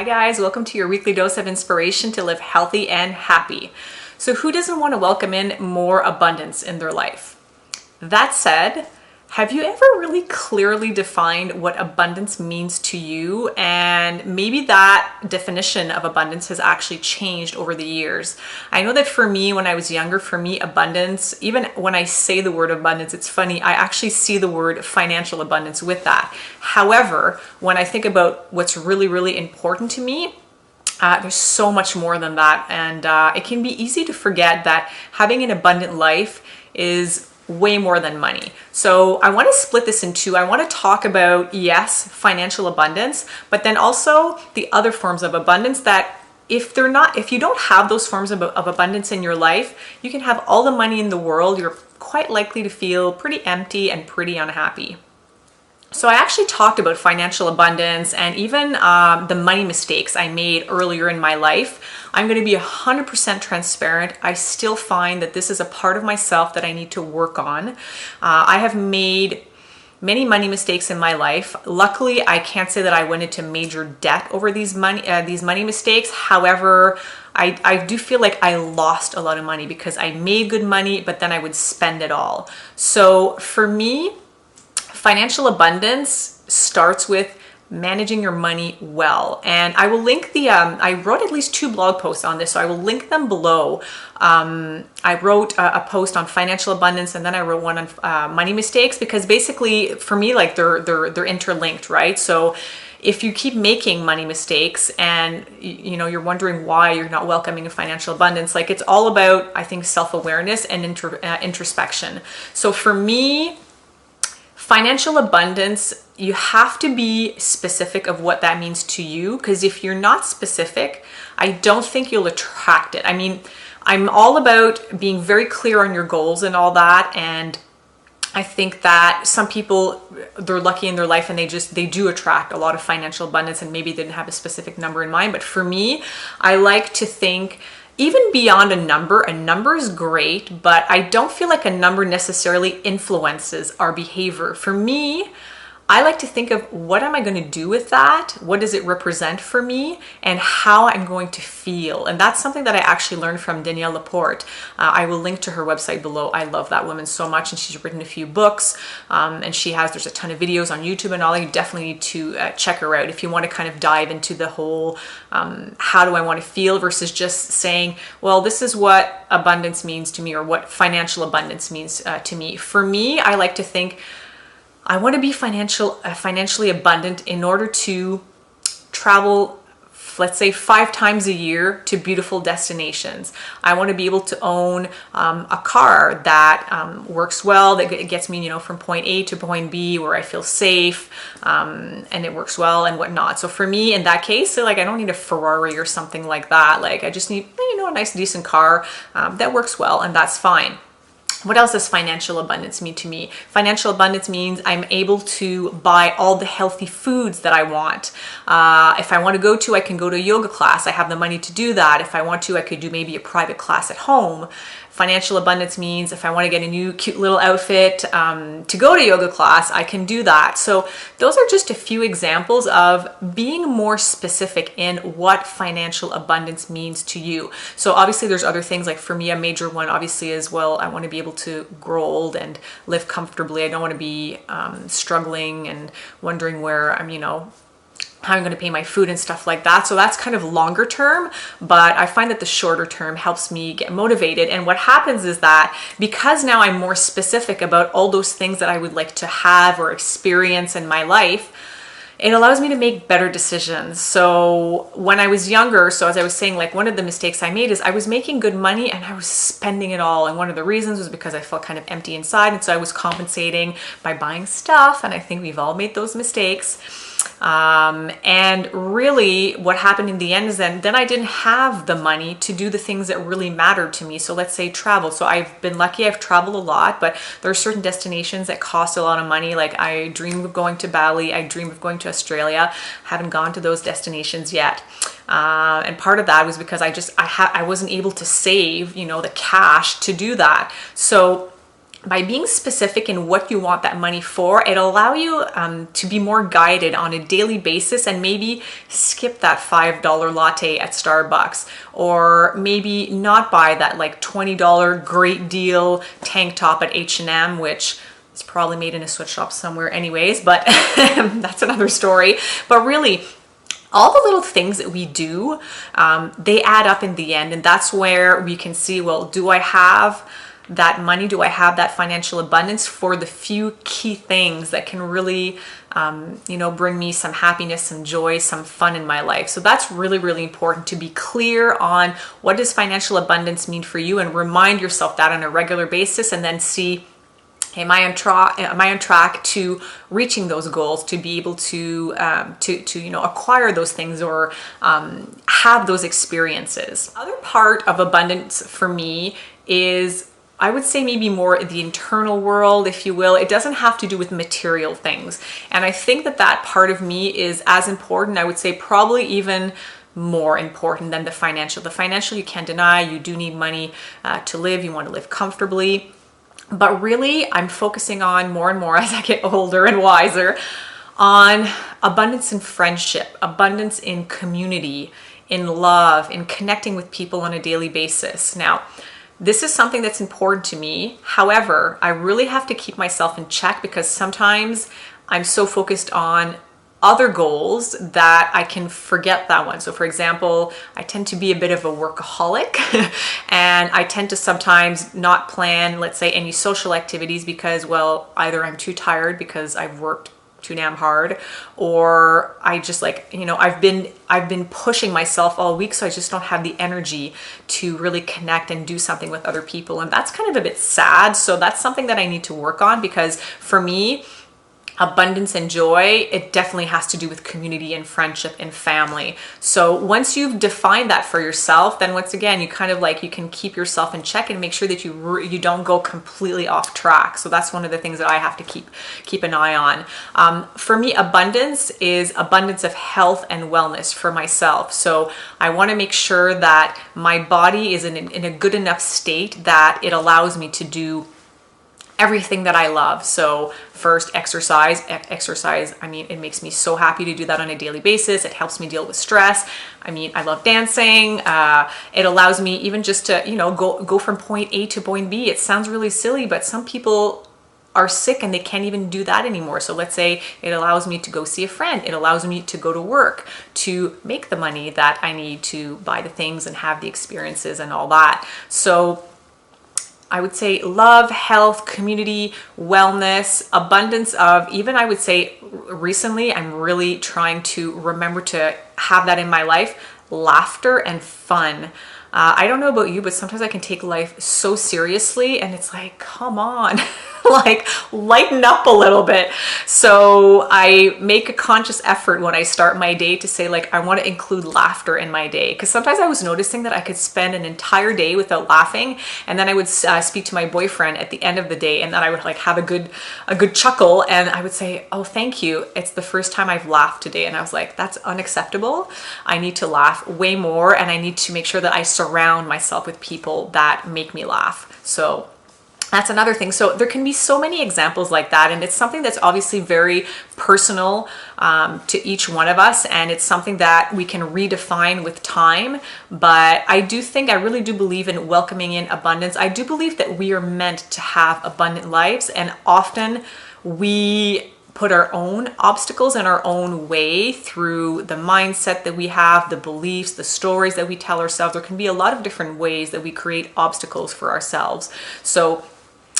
Hi guys, welcome to your weekly dose of inspiration to live healthy and happy. So who doesn't want to welcome in more abundance in their life? That said, have you ever really clearly defined what abundance means to you? And maybe that definition of abundance has actually changed over the years. I know that for me, when I was younger, for me, abundance, even when I say the word abundance, it's funny, I actually see the word financial abundance with that. However, when I think about what's really, really important to me, there's so much more than that. And it can be easy to forget that having an abundant life is way more than money. So I want to split this in two. I want to talk about, yes, financial abundance, but then also the other forms of abundance that if you don't have those forms of abundance in your life, you can have all the money in the world. You're quite likely to feel pretty empty and pretty unhappy. So I actually talked about financial abundance and even the money mistakes I made earlier in my life. I'm going to be 100% transparent. I still find that this is a part of myself that I need to work on. I have made many money mistakes in my life. Luckily, I can't say that I went into major debt over these money mistakes. However, I do feel like I lost a lot of money because I made good money, but then I would spend it all. So for me, financial abundance starts with managing your money well. And I will link I wrote at least 2 blog posts on this, so I will link them below. I wrote a post on financial abundance and then I wrote one on money mistakes because basically for me, like they're interlinked, right? So if you keep making money mistakes and you're wondering why you're not welcoming a financial abundance, like it's all about, I think, self-awareness and introspection. So for me, financial abundance, you have to be specific of what that means to you, because if you're not specific, I don't think you'll attract it. I mean, I'm all about being very clear on your goals and all that, and I think that some people, they're lucky in their life and they do attract a lot of financial abundance, and maybe they didn't have a specific number in mind. But for me, I like to think even beyond a number is great, but I don't feel like a number necessarily influences our behavior. For me, I like to think of what am I going to do with that? What does it represent for me? And how I'm going to feel. And that's something that I actually learned from Danielle Laporte. I will link to her website below. I love that woman so much, and she's written a few books, and there's a ton of videos on YouTube and all. You definitely need to check her out if you want to kind of dive into the whole how do I want to feel versus just saying, well, this is what abundance means to me, or what financial abundance means to me. For me, I like to think I want to be financially abundant in order to travel, let's say 5 times a year to beautiful destinations. I want to be able to own a car that works well, that gets me, from point A to point B where I feel safe, and it works well and whatnot. So for me, in that case, I don't need a Ferrari or something like that. Like I just need, a nice, decent car that works well, and that's fine. What else does financial abundance mean to me? Financial abundance means I'm able to buy all the healthy foods that I want. If I want to I can go to a yoga class. I have the money to do that. If I want to, I could do maybe a private class at home. Financial abundance means if I want to get a new cute little outfit to go to yoga class, I can do that. So those are just a few examples of being more specific in what financial abundance means to you. So obviously there's other things, like for me, a major one obviously is, well, I want to be able to grow old and live comfortably. I don't want to be struggling and wondering where how I'm going to pay my food and stuff like that. So that's kind of longer term, but I find that the shorter term helps me get motivated. And what happens is that because now I'm more specific about all those things that I would like to have or experience in my life, it allows me to make better decisions. So when I was younger, so as I was saying, like one of the mistakes I made is I was making good money and I was spending it all. And one of the reasons was because I felt kind of empty inside. And so I was compensating by buying stuff. And I think we've all made those mistakes. And really what happened in the end is then I didn't have the money to do the things that really mattered to me. So let's say travel. So I've been lucky, I've traveled a lot, but there are certain destinations that cost a lot of money. Like I dream of going to Bali, I dream of going to Australia, haven't gone to those destinations yet. And part of that was because I wasn't able to save, the cash to do that. So by being specific in what you want that money for, it'll allow you to be more guided on a daily basis and maybe skip that $5 latte at Starbucks, or maybe not buy that like $20 great deal tank top at H&M, which is probably made in a sweatshop somewhere anyways, but that's another story. But really, all the little things that we do, they add up in the end. And that's where we can see, well, do I have that money? Do I have that financial abundance for the few key things that can really, bring me some happiness, some joy, some fun in my life? So that's really, really important to be clear on what does financial abundance mean for you, and remind yourself that on a regular basis, and then see, am I on track to reaching those goals, to be able to acquire those things, or have those experiences. Other part of abundance for me is, I would say, maybe more the internal world, if you will. It doesn't have to do with material things. And I think that that part of me is as important, I would say probably even more important than the financial. The financial you can't deny, you do need money to live, you want to live comfortably. But really, I'm focusing on more and more as I get older and wiser on abundance in friendship, abundance in community, in love, in connecting with people on a daily basis. Now, this is something that's important to me. However, I really have to keep myself in check, because sometimes I'm so focused on other goals that I can forget that one. So for example, I tend to be a bit of a workaholic and I tend to sometimes not plan, let's say, any social activities because, well, either I'm too tired because I've worked too damn hard, or I just I've been pushing myself all week, so I just don't have the energy to really connect and do something with other people. And that's kind of a bit sad. So that's something that I need to work on, because for me, abundance and joy, it definitely has to do with community and friendship and family. So once you've defined that for yourself, then once again, you can keep yourself in check and make sure that you don't go completely off track. So that's one of the things that I have to keep an eye on. For me, abundance is abundance of health and wellness for myself. So I want to make sure that my body is in a good enough state that it allows me to do everything that I love. So first, exercise. I mean, it makes me so happy to do that on a daily basis. It helps me deal with stress. I mean, I love dancing. It allows me even just to, go from point A to point B. It sounds really silly, but some people are sick and they can't even do that anymore. So let's say it allows me to go see a friend. It allows me to go to work, to make the money that I need to buy the things and have the experiences and all that. So I would say love, health, community, wellness, abundance of, even I would say recently, I'm really trying to remember to have that in my life, laughter and fun. I don't know about you, but sometimes I can take life so seriously and it's like, come on, like lighten up a little bit. So I make a conscious effort when I start my day to say, like, I want to include laughter in my day. Because sometimes I was noticing that I could spend an entire day without laughing, and then I would speak to my boyfriend at the end of the day, and then I would like have a good chuckle, and I would say, oh, thank you. It's the first time I've laughed today. And I was like, that's unacceptable. I need to laugh way more, and I need to make sure that I surround myself with people that make me laugh. So that's another thing. So there can be so many examples like that, and it's something that's obviously very personal to each one of us, and it's something that we can redefine with time. But I really do believe in welcoming in abundance. I do believe that we are meant to have abundant lives, and often we put our own obstacles in our own way through the mindset that we have, the beliefs, the stories that we tell ourselves. There can be a lot of different ways that we create obstacles for ourselves. So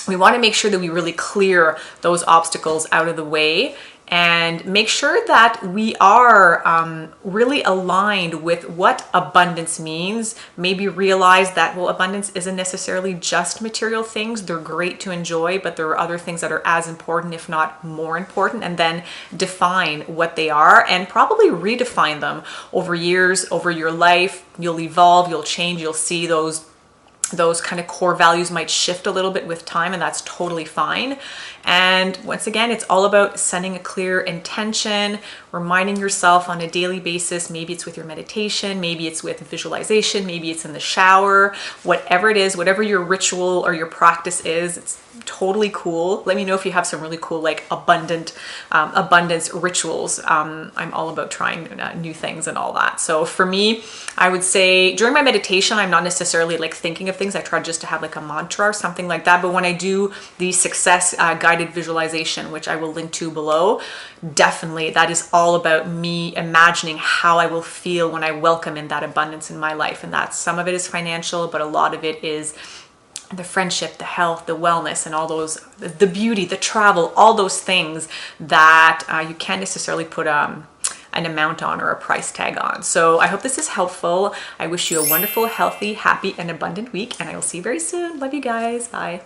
we want to make sure that we really clear those obstacles out of the way and make sure that we are really aligned with what abundance means. Maybe realize that, well, abundance isn't necessarily just material things. They're great to enjoy, but there are other things that are as important, if not more important, and then define what they are and probably redefine them over years, over your life. You'll evolve, you'll change, you'll see those kind of core values might shift a little bit with time, and that's totally fine. And once again, it's all about setting a clear intention, reminding yourself on a daily basis. Maybe it's with your meditation, maybe it's with visualization, maybe it's in the shower, whatever it is, whatever your ritual or your practice is, it's totally cool. Let me know if you have some really cool like abundance rituals. I'm all about trying new things and all that. So for me, I would say during my meditation, I'm not necessarily like thinking of things. I try just to have like a mantra or something like that. But when I do the success guided visualization, which I will link to below, definitely that is all about me imagining how I will feel when I welcome in that abundance in my life. And that some of it is financial, but a lot of it is the friendship, the health, the wellness, and all those, the beauty, the travel, all those things that you can't necessarily put an amount on or a price tag on. So I hope this is helpful. I wish you a wonderful, healthy, happy, and abundant week, and I will see you very soon. Love you guys. Bye.